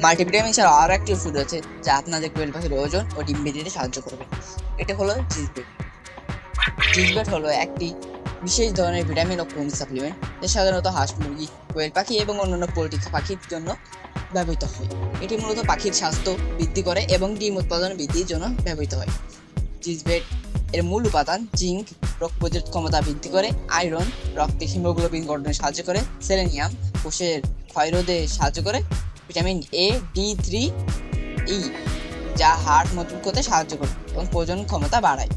Multivitamin ছাড়াও আরও একটি ওষুধ আছে যা আপনাদের কোয়েল পাখির ওজন ও ডিম বৃদ্ধিতে সাহায্য করবে। এটা হলো জিসবেট। জিসবেট হলো একটি বিশেষ ধরনের ভিটামিন ও খনিজ সাপ্লিমেন্ট যা সাধারণত হাঁস, মুরগি, কোয়েল পাখি এবং অন্যান্য পোল্ট্রি পাখির জন্য ব্যবহৃত হয়। এটি মূলত পাখির স্বাস্থ্য বৃদ্ধি করে এবং ডিম উৎপাদন বৃদ্ধির জন্য ব্যবহৃত হয়। জিসবেট এর মূল উপাদান জিঙ্ক রোগ প্রতিরোধ ক্ষমতা বৃদ্ধি করে, আয়রন রক্তে হিমোগ্লোবিন গঠনে সাহায্য করে, সেলেনিয়াম কোষের ক্ষয়রোধে সাহায্য করে, ভিটামিন এ, ডি3, ই যা হাড় মজবুত করতে সাহায্য করে এবং প্রজনন ক্ষমতা বাড়ায়।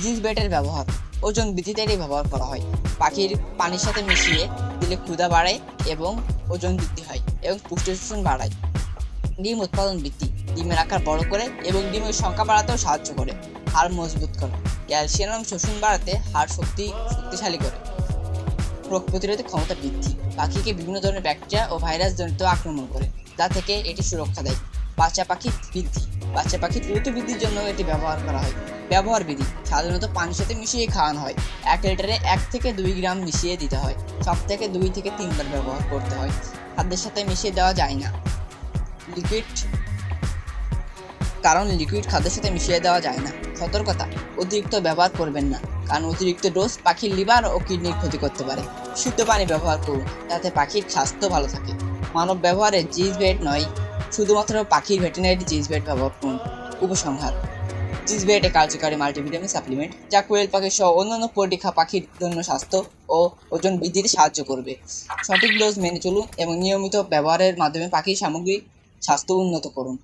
জিসবেটের ব্যবহার ওজন বৃদ্ধিতে এটি ব্যবহার করা হয়। পাখির পানির সাথে মিশিয়ে দিলে ক্ষুধা বাড়ে এবং ওজন বৃদ্ধি হয় এবং পুষ্টি শোষণ বাড়ায়। ডিম উৎপাদন বৃদ্ধি, ডিমের আকার বড় করে এবং ডিমের সংখ্যা বাড়াতেও সাহায্য করে। হাড় মজবুত করে, ক্যালসিয়াম শোষণ বাড়াতে হাড় শক্তিশালী করে। রোগ প্রতিরোধী ক্ষমতা বৃদ্ধি, পাখিকে বিভিন্ন ধরনের ব্যাকটেরিয়া ও ভাইরাস জনিত আক্রমণ করে, যা থেকে এটি সুরক্ষা দেয়। বাচ্চা পাখির বৃদ্ধি, বাচ্চা পাখির দ্রুত বৃদ্ধির জন্য এটি ব্যবহার করা হয়। ব্যবহার বিধি, সাধারণত পানির সাথে মিশিয়ে খাওয়ানো হয়। 1 লিটারে 1 থেকে 2 গ্রাম মিশিয়ে দিতে হয়। সপ্তাহে 2 থেকে 3 বার ব্যবহার করতে হয়। খাদ্যের সাথে মিশিয়ে দেওয়া যায় না। লিকুইড লিকুইড খাদ্যের সাথে মিশিয়ে দেওয়া যায় না। সতর্কতা, অতিরিক্ত ব্যবহার করবেন না, কারণ অতিরিক্ত ডোজ পাখির লিভার ও কিডনির ক্ষতি করতে পারে। শুদ্ধ পানি ব্যবহার করুন যাতে পাখির স্বাস্থ্য ভালো থাকে। মানব ব্যবহারে জিসবেট নয়, শুধুমাত্র পাখির ভেটেরিনারি জিসবেট ব্যবহার করুন। উপসংহার, জিসবেট একটি কার্যকারী মাল্টিভিটামিন সাপ্লিমেন্ট যা কোয়েল পাখি সহ অন্যান্য পোল্ট্রি পাখির জন্য স্বাস্থ্য ও ওজন বৃদ্ধিতে সাহায্য করবে। সঠিক ডোজ মেনে চলুন এবং নিয়মিত ব্যবহারের মাধ্যমে পাখির সামগ্রিক স্বাস্থ্য উন্নত করুন।